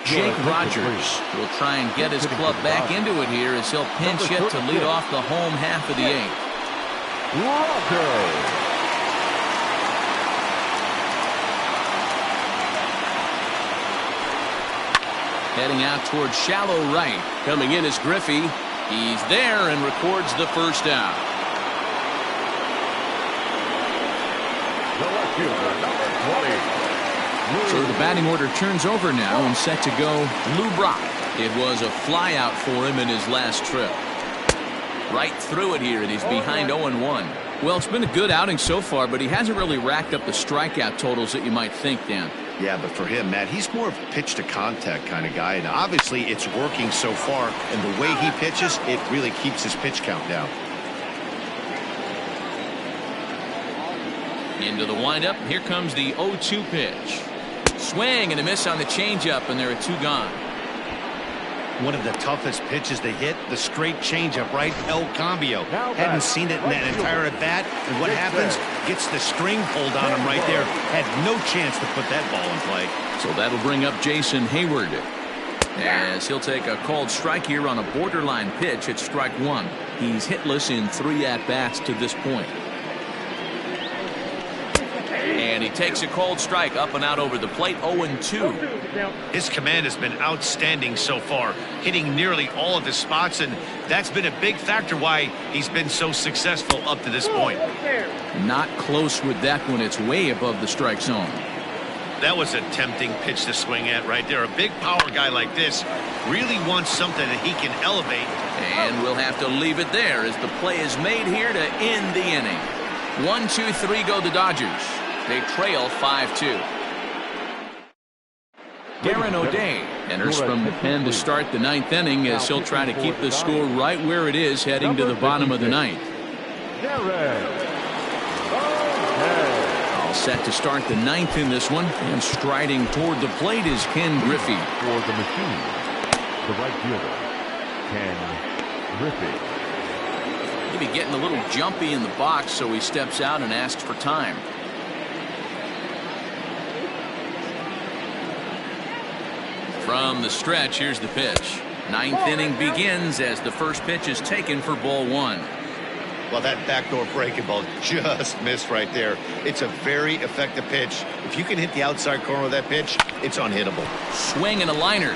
Jake Rogers will try and get his club back into it here as he'll pinch hit to lead off the home half of the 8th. Heading out towards shallow right. Coming in is Griffey. He's there and records the first out. So the batting order turns over now and set to go Lou Brock. It was a fly out for him in his last trip. Right through it here, and he's behind 0-1. Well, it's been a good outing so far, but he hasn't really racked up the strikeout totals that you might think, Dan. Yeah, but for him, Matt, he's more of a pitch-to-contact kind of guy, and obviously it's working so far, and the way he pitches, it really keeps his pitch count down. Into the windup. Here comes the 0-2 pitch. Swing and a miss on the changeup, and there are 2 gone. One of the toughest pitches to hit, the straight changeup, right? El Cambio. Hadn't seen it in that entire at bat. And what happens? Gets the string pulled on him right there. Had no chance to put that ball in play. So that'll bring up Jason Hayward, as he'll take a called strike here on a borderline pitch at strike 1. He's hitless in 3 at-bats to this point. And he takes a cold strike up and out over the plate. 0-2. His command has been outstanding so far, hitting nearly all of his spots, and that's been a big factor why he's been so successful up to this point. Not close with that one. It's way above the strike zone. That was a tempting pitch to swing at right there. A big power guy like this really wants something that he can elevate. And we'll have to leave it there as the play is made here to end the inning. 1-2-3 go the Dodgers. They trail 5-2. Darren O'Day enters from the pen to start the 9th inning as he'll try to keep the score right where it is heading to the bottom of the 9th. All set to start the 9th in this one, and striding toward the plate is Ken Griffey. For the machine, the right fielder, Ken Griffey. Maybe getting a little jumpy in the box, so he steps out and asks for time. From the stretch, here's the pitch. 9th inning begins as the first pitch is taken for ball 1. Well, that backdoor breaking ball just missed right there. It's a very effective pitch. If you can hit the outside corner of that pitch, it's unhittable. Swing and a liner.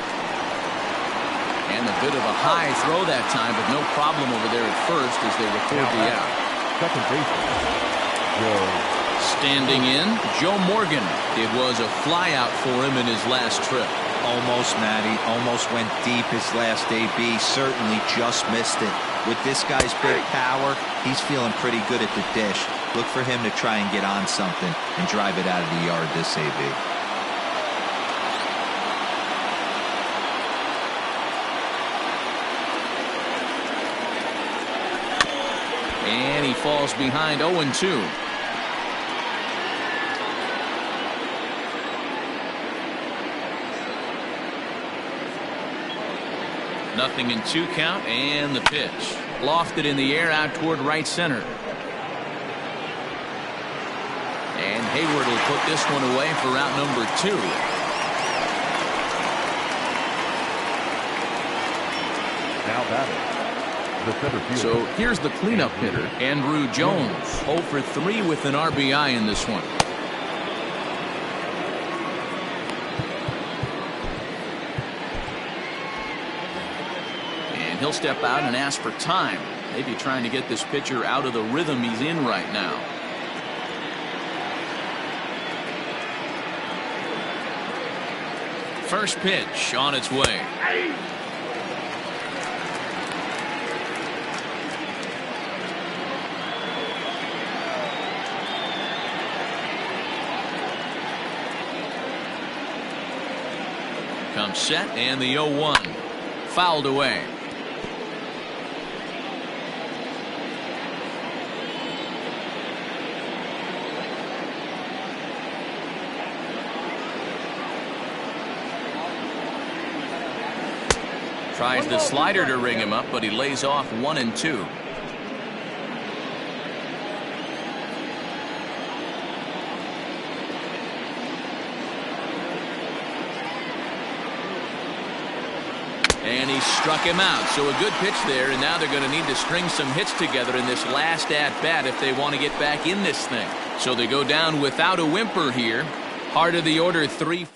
And a bit of a high throw that time, but no problem over there at first as they record the out. Second baseman, Joe. Standing in, Joe Morgan. It was a flyout for him in his last trip. Almost, Matty. Almost went deep his last AB. Certainly just missed it. With this guy's big power, he's feeling pretty good at the dish. Look for him to try and get on something and drive it out of the yard this AB. And he falls behind 0-2. Nothing in 2 count, and the pitch. Lofted in the air out toward right center. And Hayward will put this one away for out number 2. Now batting, the center fielder. So here's the cleanup hitter, Andrew Jones. 0 for 3 with an RBI in this one. He'll step out and ask for time. Maybe trying to get this pitcher out of the rhythm he's in right now. First pitch on its way. Comes set, and the 0-1. Fouled away. Tries the slider to ring him up, but he lays off 1-2. And he struck him out. So a good pitch there, and now they're going to need to string some hits together in this last at-bat if they want to get back in this thing. So they go down without a whimper here. Heart of the order, 3.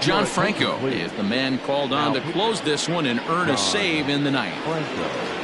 John Franco is the man called on to close this one and earn a save in the 9th.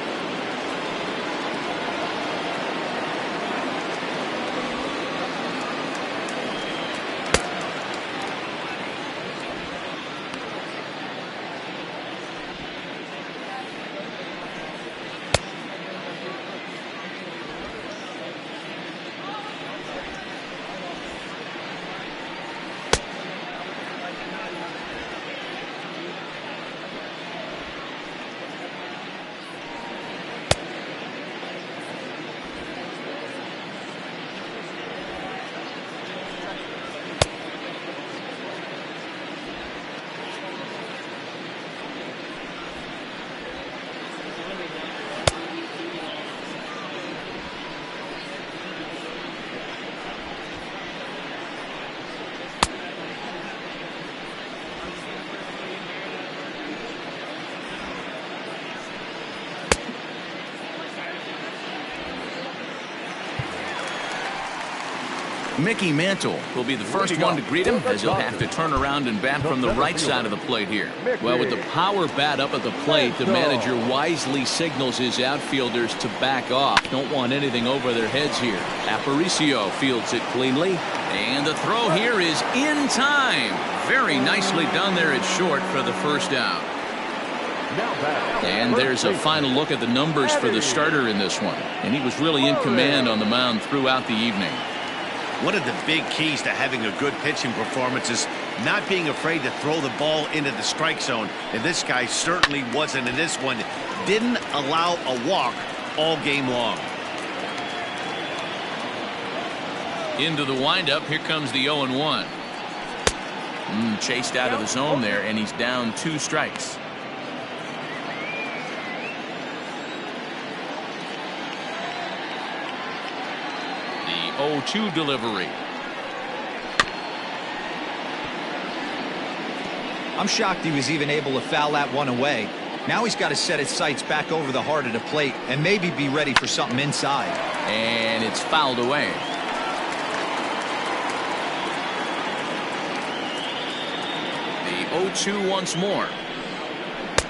Mickey Mantle will be the first one to greet him, as he'll have to turn around and bat from the right side of the plate here. Well, with the power bat up at the plate, the manager wisely signals his outfielders to back off. Don't want anything over their heads here. Aparicio fields it cleanly, and the throw here is in time. Very nicely done there at short for the first out. And there's a final look at the numbers for the starter in this one, and he was really in command on the mound throughout the evening. One of the big keys to having a good pitching performance is not being afraid to throw the ball into the strike zone. And this guy certainly wasn't in this one. Didn't allow a walk all game long. Into the windup. Here comes the 0-1. Chased out of the zone there, and he's down 2 strikes. The 0-2 delivery. I'm shocked he was even able to foul that one away. Now he's got to set his sights back over the heart of the plate and maybe be ready for something inside. And it's fouled away. The 0-2 once more.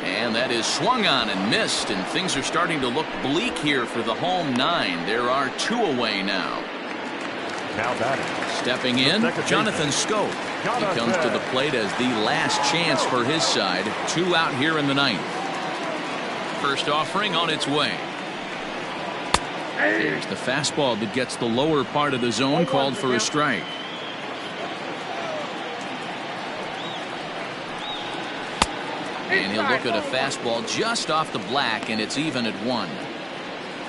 And that is swung on and missed, and things are starting to look bleak here for the home 9. There are 2 away now. Now batting. Stepping in, Jonathan Scope. He comes to the plate as the last chance for his side. 2 out here in the 9th. First offering on its way. There's the fastball that gets the lower part of the zone, called for a strike. And he'll look at a fastball just off the black, and it's even at 1.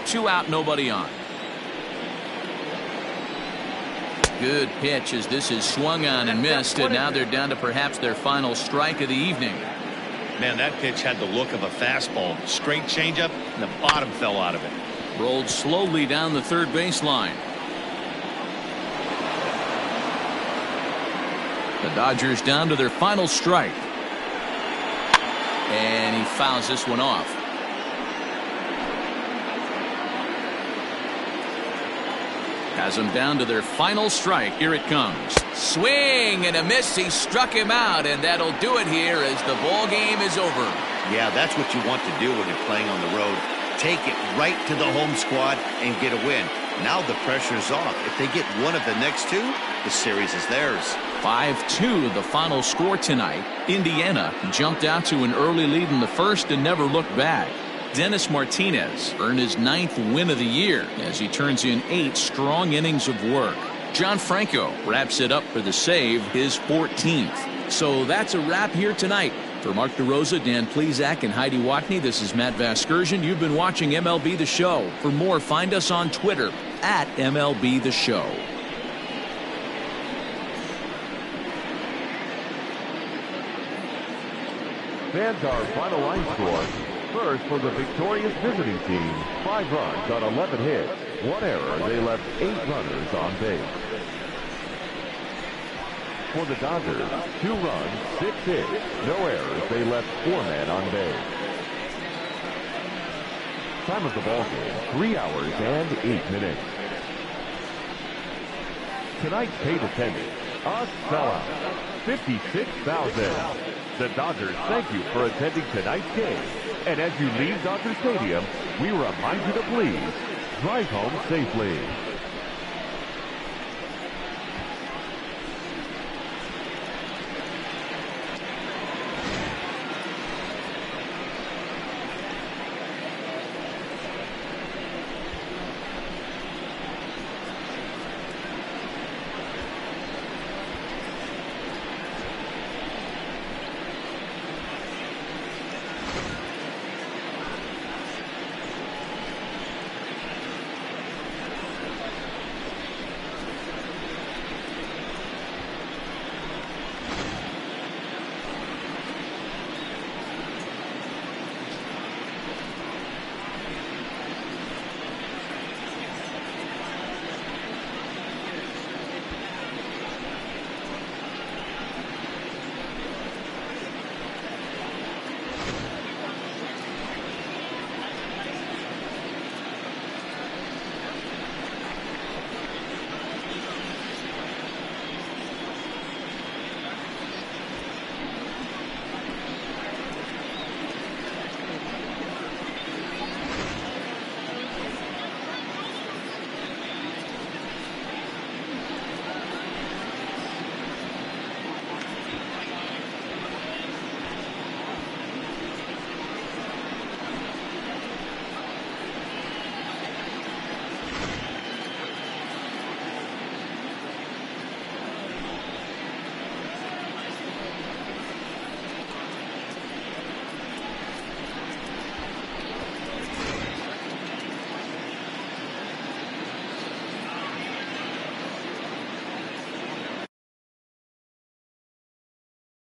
2 out, nobody on. Good pitch as this is swung on and missed, and now they're down to perhaps their final strike of the evening. Man, that pitch had the look of a fastball. Straight changeup, and the bottom fell out of it. Rolled slowly down the third baseline. The Dodgers down to their final strike. And he fouls this one off. Has them down to their final strike. Here it comes. Swing and a miss. He struck him out, and that'll do it here as the ball game is over. Yeah, that's what you want to do when you're playing on the road. Take it right to the home squad and get a win. Now the pressure's off. If they get one of the next 2, the series is theirs. 5-2 the final score tonight. Indiana jumped out to an early lead in the first and never looked back. Dennis Martinez earned his 9th win of the year as he turns in 8 strong innings of work. John Franco wraps it up for the save, his 14th. So that's a wrap here tonight. For Mark DeRosa, Dan Plesac, and Heidi Watney, this is Matt Vasgersian. You've been watching MLB The Show. For more, find us on Twitter at MLB The Show. Fans, our final line score. First, for the victorious visiting team, 5 runs on 11 hits. 1 error. They left 8 runners on base. For the Dodgers, 2 runs, 6 hits. No errors. They left 4 men on base. Time of the ball game, 3 hours and 8 minutes. Tonight's paid attendance, a sellout, 56,000. The Dodgers thank you for attending tonight's game. And as you leave Dodger Stadium, we remind you to please drive home safely.